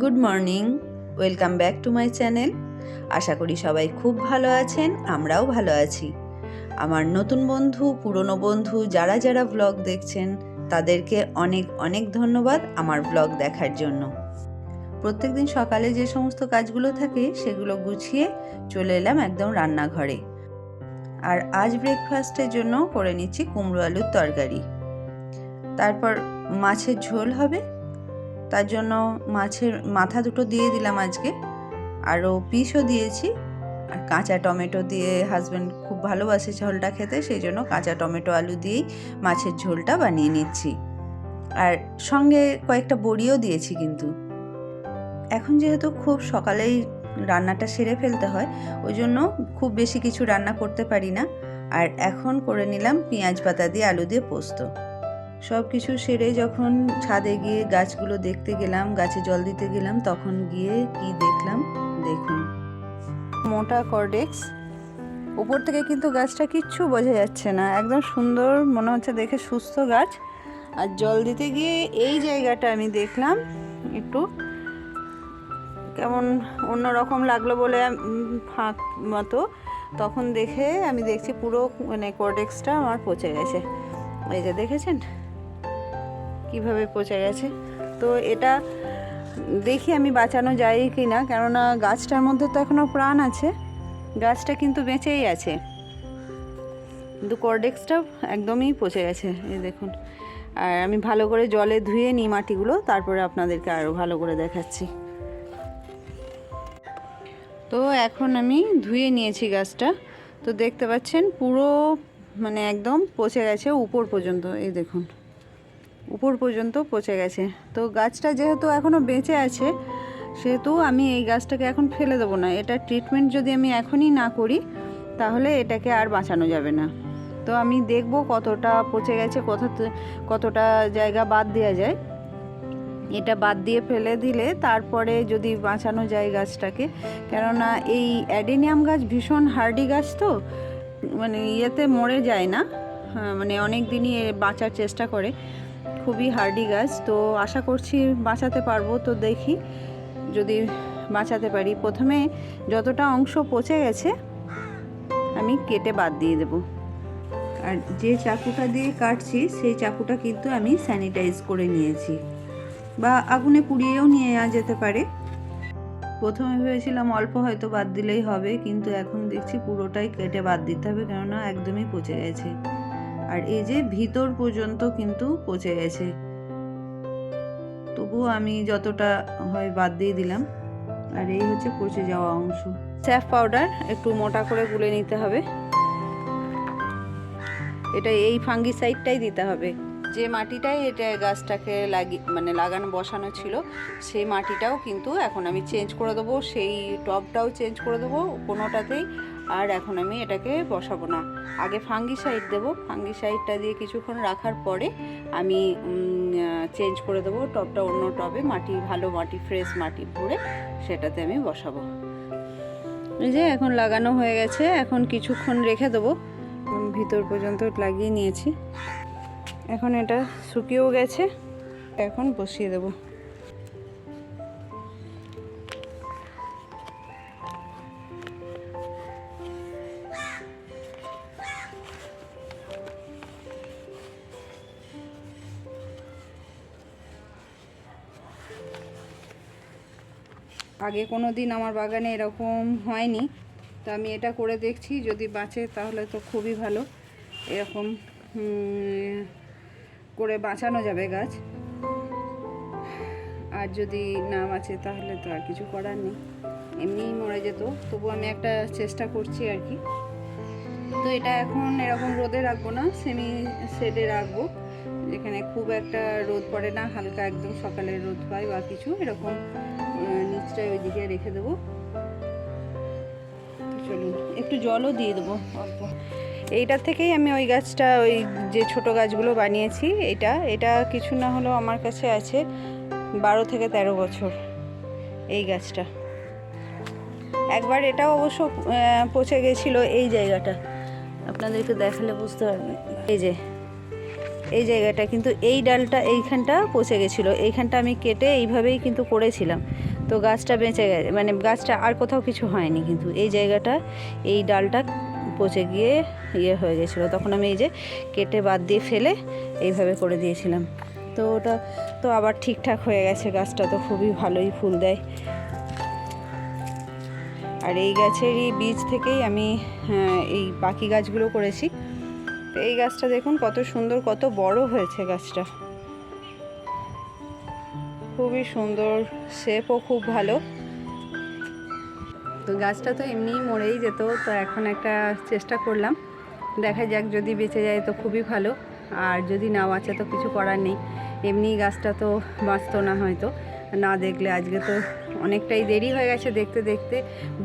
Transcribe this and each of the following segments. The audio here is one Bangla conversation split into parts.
Good morning, welcome back to my channel. আশা করি সবাই খুব ভালো আছেন, আমরাও ভালো আছি। আমার নতুন বন্ধু, পুরনো বন্ধু যারা যারা ব্লগ দেখছেন তাদেরকে অনেক অনেক ধন্যবাদ আমার ব্লগ দেখার জন্য। প্রত্যেকদিন সকালে যে সমস্ত কাজগুলো থাকে সেগুলো গুছিয়ে চলে এলাম একদম রান্নাঘরে। আর আজ ব্রেকফাস্টের জন্য করে নিচ্ছি কুমড়ো আলুর তরকারি। তারপর মাছের ঝোল হবে, তার জন্য মাছের মাথা দুটো দিয়ে দিলাম আজকে, আরও পিসও দিয়েছি। আর কাঁচা টমেটো দিয়ে হাজব্যান্ড খুব ভালোবাসে ঝোলটা খেতে, সেই জন্য কাঁচা টমেটো আলু দিয়েই মাছের ঝোলটা বানিয়ে নিচ্ছি। আর সঙ্গে কয়েকটা বড়িও দিয়েছি। কিন্তু এখন যেহেতু খুব সকালেই রান্নাটা সেরে ফেলতে হয়, ওই জন্য খুব বেশি কিছু রান্না করতে পারি না। আর এখন করে নিলাম পেঁয়াজ পাতা দিয়ে আলু দিয়ে পোস্ত। সব কিছু সেরে যখন ছাদে গিয়ে গাছগুলো দেখতে গেলাম, গাছে জল দিতে গেলাম, তখন গিয়ে কি দেখলাম দেখুন। মোটা কর্ডেক্স, উপর থেকে কিন্তু গাছটা কিচ্ছু বোঝা যাচ্ছে না, একদম সুন্দর মনে হচ্ছে দেখে, সুস্থ গাছ। আর জল দিতে গিয়ে এই জায়গাটা আমি দেখলাম একটু কেমন অন্যরকম লাগলো বলে ফাঁক মতো, তখন দেখে আমি দেখছি পুরো কর্ডেক্সটা আমার পচে গেছে। এই যে দেখেছেন কিভাবে পচে গেছে। তো এটা দেখি আমি বাঁচানো যায় কি না, কেননা গাছটার মধ্যে তো এখনও প্রাণ আছে, গাছটা কিন্তু বেঁচেই আছে, কিন্তু কর্ডেক্সটা একদমই পচে গেছে। এই দেখুন। আর আমি ভালো করে জলে ধুয়ে নিই মাটিগুলো, তারপরে আপনাদেরকে আরও ভালো করে দেখাচ্ছি। তো এখন আমি ধুয়ে নিয়েছি গাছটা, তো দেখতে পাচ্ছেন পুরো একদম পচে গেছে উপর পর্যন্ত। এই দেখুন, উপর পর্যন্ত পচে গেছে। তো গাছটা যেহেতু এখনও বেঁচে আছে, সেহেতু আমি এই গাছটাকে এখন ফেলে দেবো না। এটা ট্রিটমেন্ট যদি আমি এখনই না করি তাহলে এটাকে আর বাঁচানো যাবে না। তো আমি দেখব কতটা পচে গেছে, কতটা জায়গা বাদ দেওয়া যায়। এটা বাদ দিয়ে ফেলে দিলে তারপরে যদি বাঁচানো যায় গাছটাকে, কেননা এই অ্যাডেনিয়াম গাছ ভীষণ হার্ডি গাছ, তো ইয়েতে মরে যায় না, অনেক দিনই বাঁচার চেষ্টা করে, খুবই হার্ডি গাছ। তো আশা করছি বাঁচাতে পারবো। তো দেখি যদি বাঁচাতে পারি। প্রথমে যতটা অংশ পচে গেছে আমি কেটে বাদ দিয়ে দেব। আর যে চাকুটা দিয়ে কাটছি সেই চাকুটা কিন্তু আমি স্যানিটাইজ করে নিয়েছি, বা আগুনে পুড়িয়েও নিয়ে যেতে পারে। প্রথমে ভেবেছিলাম অল্প হয়তো বাদ দিলেই হবে, কিন্তু এখন দেখছি পুরোটাই কেটে বাদ দিতে হবে, কেননা একদমই পচে গেছে। আর এই যে ভিতর পর্যন্ত কিন্তু পচে গেছে, তবুও আমি যতটা হয় বাদ দিয়ে দিলাম। আর এই হচ্ছে পচে যাওয়া অংশ। স্যাফ পাউডার একটু মোটা করে গুলে নিতে হবে, এটা এই ফাঙ্গিসাইডটাই দিতে হবে। যে মাটিটাই এটা গাছটাকে লাগানো বসানো ছিল, সেই মাটিটাও কিন্তু এখন আমি চেঞ্জ করে দেবো, সেই টবটাও চেঞ্জ করে দেবো কোনোটাতেই। আর এখন আমি এটাকে বসাবো না, আগে ফাঙ্গিসাইড দেবো। ফাঙ্গিসাইডটা দিয়ে কিছুক্ষণ রাখার পরে আমি চেঞ্জ করে দেবো টবটা, অন্য টবে ভালো মাটি, ফ্রেশ মাটি ভরে সেটাতে আমি বসাবো। এই যে এখন লাগানো হয়ে গেছে, এখন কিছুক্ষণ রেখে দেবো। ভিতর পর্যন্ত লাগিয়ে নিয়েছি, এখন এটা শুকিয়েও গেছে, এখন বসিয়ে দেব। আগে কোনো দিন আমার বাগানে এরকম হয়নি, তো আমি এটা করে দেখছি, যদি বাঁচে তাহলে তো খুবই ভালো। এরকম করে বাঁচানো যাবে গাছ, আর যদি না বাঁচে তাহলে তো আর কিছু করার নেই, এমনিই মরে যেত। তবু আমি একটা চেষ্টা করছি আর কি। তো এটা এখন এরকম রোদে রাখবো না, সেমি শেডে রাখবো, যেখানে খুব একটা রোদ পড়ে না, হালকা একদম সকালের রোদ পাই বা কিছু এরকম, নিচটায় ওইদিকে রেখে দেবো। চলুন একটু জলও দিয়ে দেবো অল্প। এইটার থেকেই আমি ওই গাছটা, ওই যে ছোট গাছগুলো বানিয়েছি, এটা কিছু না হলেও আমার কাছে আছে 12 থেকে 13 বছর এই গাছটা। একবার এটাও অবশ্য পচে গেছিলো, এই জায়গাটা আপনাদেরকে দেখালে বুঝতে পারবেন। এই যে এই জায়গাটা কিন্তু এই ডালটা এইখানটা পচে গেছিলো, এইখানটা আমি কেটে এইভাবেই কিন্তু করেছিলাম, তো গাছটা বেঁচে গেছে, মানে গাছটা আর কোথাও কিছু হয়নি, কিন্তু এই জায়গাটা এই ডালটা পচে গিয়ে ইয়ে হয়ে গেছিলো, তখন আমি এই যে কেটে বাদ দিয়ে ফেলে এইভাবে করে দিয়েছিলাম। তো ওটা তো আবার ঠিকঠাক হয়ে গেছে, গাছটা তো খুবই ভালোই ফুল দেয়। আর এই গাছেরই বীজ থেকেই আমি এই বাকি গাছগুলো করেছি। তো এই গাছটা দেখুন কত সুন্দর, কত বড় হয়েছে গাছটা, খুবই সুন্দর, শেপও খুব ভালো। তো গাছটা তো এমনিই মরেই যেত, তো এখন একটা চেষ্টা করলাম, দেখা যাক, যদি বেঁচে যায় তো খুবই ভালো, আর যদি না বাঁচে তো কিছু করার নেই। এমনি গাছটা তো বাঁচতো না হয়তো, না দেখলে। আজকে তো অনেকটাই দেরি হয়ে গেছে দেখতে দেখতে,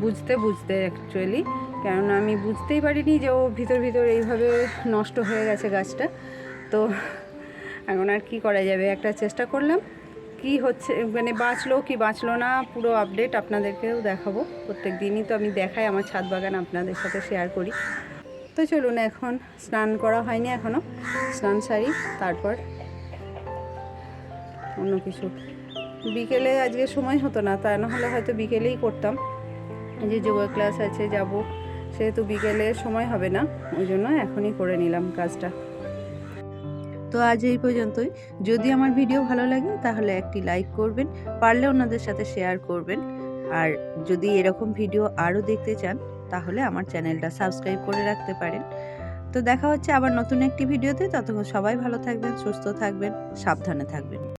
বুঝতে অ্যাকচুয়ালি, কেননা আমি বুঝতেই পারিনি যে ও ভিতর এইভাবে নষ্ট হয়ে গেছে গাছটা। তো এখন আর কি করা যাবে, একটা চেষ্টা করলাম, কি হচ্ছে, মানে বাঁচলো কি বাঁচলো না পুরো আপডেট আপনাদেরকেও দেখাবো। প্রত্যেক দিনই তো আমি দেখাই আমার ছাদ বাগান, আপনাদের সাথে শেয়ার করি। তো চলুন, এখন স্নান করা হয়নি এখনও, স্নান সারি, তারপর অন্য কিছু। বিকেলে আজকে সময় হতো না, তা না হলে হয়তো বিকেলেই করতাম, যে যোগা ক্লাস আছে যাব, সেহেতু বিকেলে সময় হবে না, ওই জন্য এখনই করে নিলাম কাজটা। তো আজ এই পর্যন্তই। যদি আমার ভিডিও ভালো লাগে তাহলে একটি লাইক করবেন, পারলে অন্যদের সাথে শেয়ার করবেন, আর যদি এরকম ভিডিও আরও দেখতে চান তাহলে আমার চ্যানেলটা সাবস্ক্রাইব করে রাখতে পারেন। তো দেখা হচ্ছে আবার নতুন একটি ভিডিওতে, ততক্ষণ সবাই ভালো থাকবেন, সুস্থ থাকবেন, সাবধানে থাকবেন।